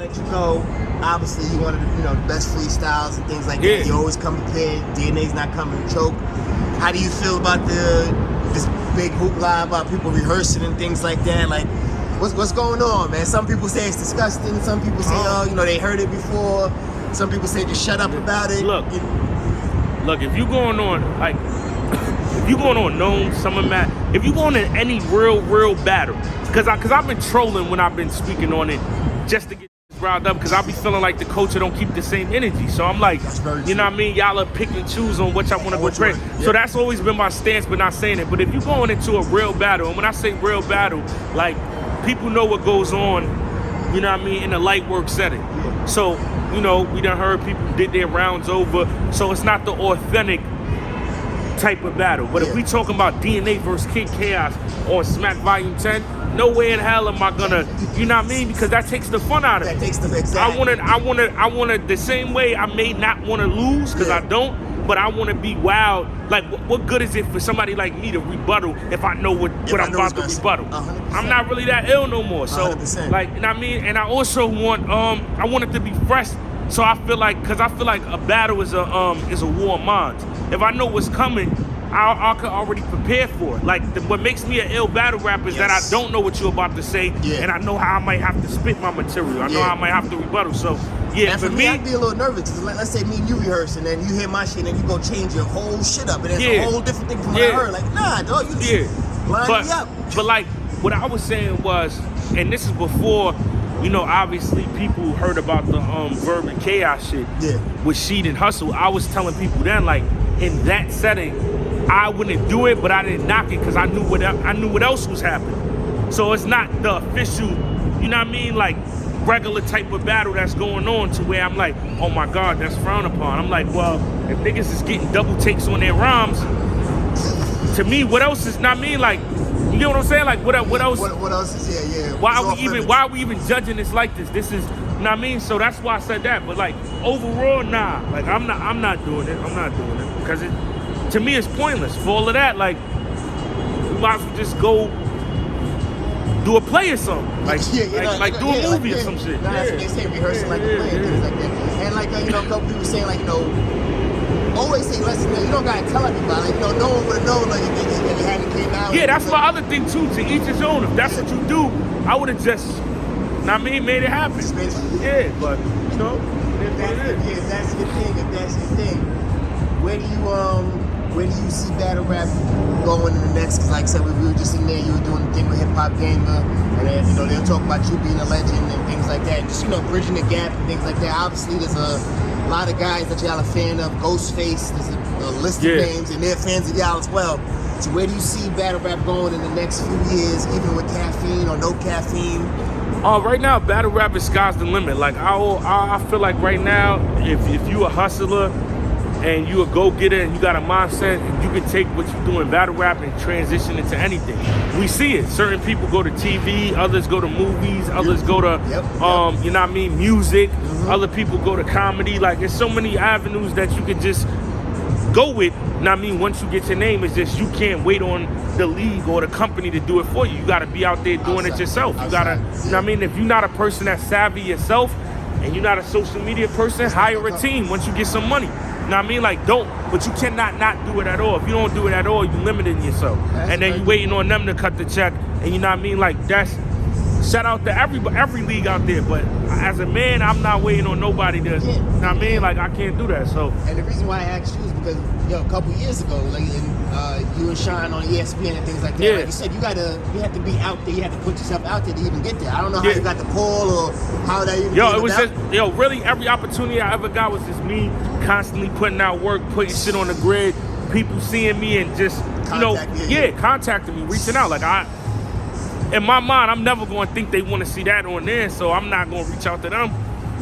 let you know, obviously you one of the, the best freestyles and things like that. You always come prepared. DNA's not coming to choke. How do you feel about this big hoopla about people rehearsing and things like that? Like, what's going on, man? Some people say it's disgusting. Some people say, they heard it before. Some people say just shut up about it. Look, if you going on if you going on known summer mat, if you going in any real battle, because I've been trolling when I've been speaking on it just to get riled up, because I be feeling like the culture don't keep the same energy. So I'm like, you know what I mean? Y'all are pick and choose on which I want to go crazy. So that's always been my stance, but not saying it. But if you going into a real battle, and when I say real battle, like people know what goes on, you know what I mean, in a light work setting. So, we done heard people did their rounds over, so it's not the authentic type of battle. But if we talking about DNA versus King Chaos on Smack Volume 10, no way in hell am I gonna, you know what I mean? Because that takes the fun out of it. That takes the exactly. I wanted the same way I may not want to lose, because I don't, but I want to be wild. Like, what good is it for somebody like me to rebuttal if I know what I'm about to rebuttal? 100%. I'm not really that ill no more. So, 100%. like, you know what I mean? And I also want, I want it to be fresh. So I feel like a battle is a war of minds. If I know what's coming, I can already prepare for it. Like, what makes me an ill battle rapper is that I don't know what you're about to say, and I know how I might have to spit my material. I know how I might have to rebuttal. So, and for me, I'd be a little nervous, because let's say me and you rehearse, and then you hear my shit, and you go change your whole shit up, and it's a whole different thing from what I heard. Like, nah, dog, you just line me up. But like, what I was saying was, and this is before, obviously people heard about the Verb and Chaos shit with Sheed and Hustle. I was telling people then, like, in that setting, I wouldn't do it, but I didn't knock it, because I knew what else was happening. So it's not the official, you know what I mean, like regular type of battle that's going on, to where I'm like, oh my God, that's frowned upon. I'm like, well, if niggas is getting double takes on their rhymes, to me, what else is, not me, like, you know what I'm saying? Like, what else? What else is Why are we even judging this like this? This is, you know what I mean? So that's why I said that. But like, overall, nah. Like, I'm not doing it. I'm not doing it, because to me, it's pointless. For all of that, like, we might as well just go do a play or something. Like, like do a movie or some shit. Nah, that's what they say, rehearsing like a play and things like that. And like, a couple people saying, like, always say, listen, you don't gotta tell everybody. Like, no one would have known, like, if you hadn't came out. Yeah, that's my other thing too. To each his own. If that's what you do, I would have just, made it happen. Yeah, but if that's your thing, where do you see battle rap going in the next? Because like I said, we were just in there, you were doing the thing with Hip Hop Gamer, and then they'll talk about you being a legend and things like that. Just bridging the gap and things like that. Obviously, there's a lot of guys that y'all are a fan of. Ghostface, there's a list of names, and they're fans of y'all as well. So where do you see battle rap going in the next few years, even with caffeine or no caffeine? Right now, battle rap is sky's the limit. Like, I feel like right now, if you a hustler and you a go-getter and you got a mindset, and you can take what you do in battle rap and transition into anything. We see it. Certain people go to TV, others go to movies, others go to, you know what I mean, music. Other people go to comedy. Like, there's so many avenues that you can just go with. You know what I mean? Once you get your name, it's just you can't wait on the league or the company to do it for you. You got to be out there doing it yourself. You got to, you know what I mean? If you're not a person that's savvy yourself and you're not a social media person, hire a team once you get some money. You know what I mean? Like, but you cannot not do it at all. If you don't do it at all, you're limiting yourself. And then you're waiting on them to cut the check. And you know what I mean? Like, that's, shout out to every league out there. But as a man, I'm not waiting on nobody to, you know what I mean? Like, I can't do that. So. And the reason why I asked you is because, a couple years ago, like, you and Sean on ESPN and things like that. Like you said, you have to be out there. You have to put yourself out there to even get there. I don't know how you got the call or how that even it was just, really every opportunity I ever got was just me constantly putting out work, putting shit on the grid, people seeing me and just, contacting me, reaching out. Like, in my mind, I'm never going to think they want to see that on there, so I'm not going to reach out to them.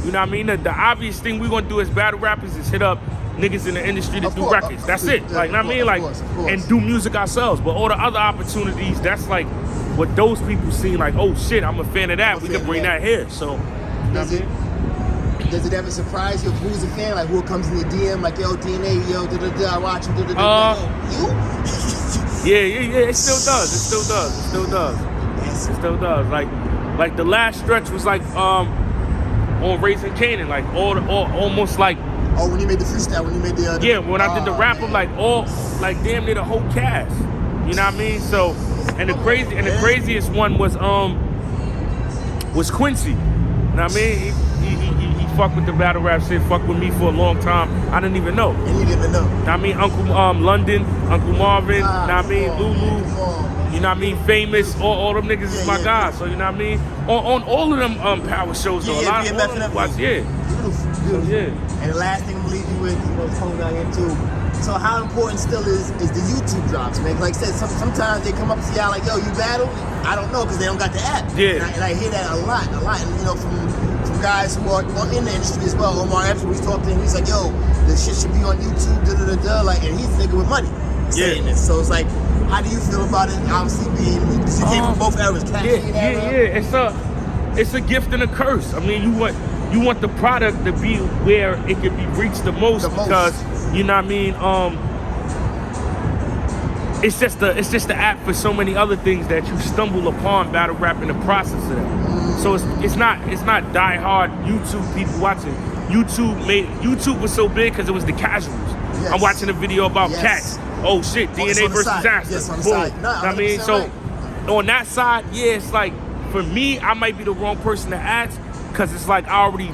You know what I mean? The obvious thing we're going to do as battle rappers is hit up niggas in the industry to do records. That's it. Like, know what I mean? Like, and do music ourselves. But all the other opportunities, that's like what those people see, like, oh shit, I'm a fan of that. We can bring that here. So, does it ever surprise you who's a fan? Like, who comes in your DM, like, yo, DNA, yo, I watch you, you? Yeah, it still does. It still does. Like the last stretch was like, on Raising Canaan, like all almost like. Oh, when you made the freestyle, when you made the yeah, when I did the rap, I'm like damn near the whole cast. You know what I mean? So, and the craziest one was Quincy. You know what I mean? He fucked with the battle rap shit, fucked with me for a long time. I didn't even know. And you didn't even know. You know what I mean? Uncle London, Uncle Marvin, you know what I mean? Lulu, you know what I mean? Famous, all them niggas is my guys. So you know what I mean? On all of them power shows though. Yeah, a lot of them watch, yeah. Beautiful. Yeah. And the last thing I'm gonna leave you with, coming out here too. So how important still is the YouTube drops, man? Like I said, sometimes they come up to y'all like, yo, you battle? I don't know, because they don't got the app. Yeah. And I hear that a lot. And from guys who are in the industry as well. Omar Epps, we talked to him, he's like, yo, this shit should be on YouTube, like, and he's a nigga with money saying this. So it's like, how do you feel about it? Obviously being, you came from both eras. It's a gift and a curse. I mean, you want the product to be where it could be reached the most because you know what I mean. It's just the app for so many other things that you stumble upon battle rap in the process of that. So it's not die hard YouTube people watching. YouTube was so big because it was the casuals. Yes. I'm watching a video about cats. Oh shit, DNA versus Disaster. Yes, on the boom. side. No, I mean, so on that side, yeah, it's like for me, I might be the wrong person to ask because it's like I already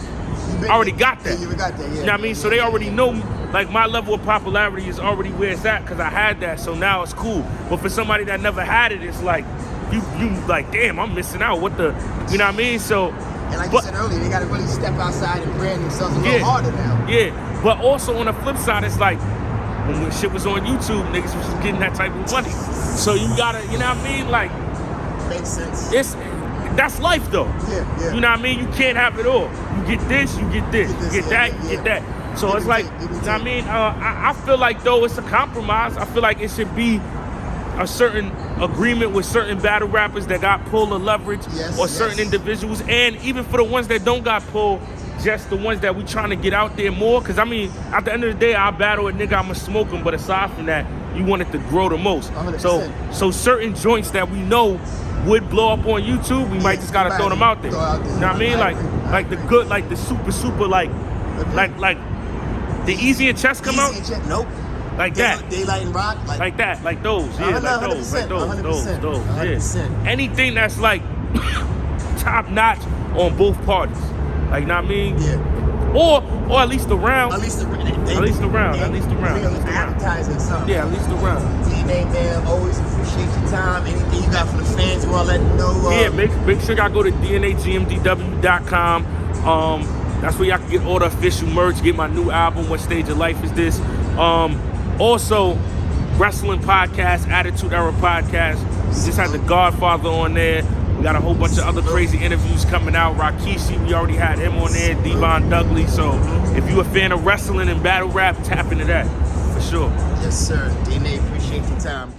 got that. You got that, yeah. You know what I mean? So they already know me. Like my level of popularity is already where it's at because I had that. So now it's cool. But for somebody that never had it, it's like you like, damn, I'm missing out. What the, you know what I mean? So. And like you said earlier, they got to really step outside and brand themselves a little harder now. Yeah, but also on the flip side, it's like when shit was on YouTube, niggas was just getting that type of money. So you gotta, you know what I mean? Like, makes sense. That's life though. Yeah. You know what I mean? You can't have it all. You get this, you get this, you get that, you get that. So it's like, you know what I mean? I feel like though it's a compromise. I feel like it should be a certain agreement with certain battle rappers that got pull or leverage, or certain individuals, and even for the ones that don't got pull, just the ones that we trying to get out there more. Because I mean, at the end of the day, I battle a nigga, I'ma smoke him. But aside from that, you want it to grow the most. 100%. So certain joints that we know would blow up on YouTube, we might just gotta throw them out there. You know what I mean? Like the good, like the super, like the Easy and Chess come out. Nope. Like that. Daylight and Rock. Like that. Like those. Yeah, like those. Like those. 100%. Yeah. Anything that's like top notch on both parties. Like, you know what I mean? Yeah. Or at least around. At least around. Advertising something. Yeah, at least around. DNA, man, always appreciate your time. Anything you got for the fans, you want to let them know? Yeah, make sure y'all go to DNAGMDW.com. That's where y'all can get all the official merch, get my new album, What Stage of Life Is This? Also, Wrestling Podcast, Attitude Era Podcast. We just had the Godfather on there. We got a whole bunch of other crazy interviews coming out. Rakishi, we already had him on there. Devon Dudley. So if you a fan of wrestling and battle rap, tap into that for sure. Yes, sir. DNA, appreciate your time.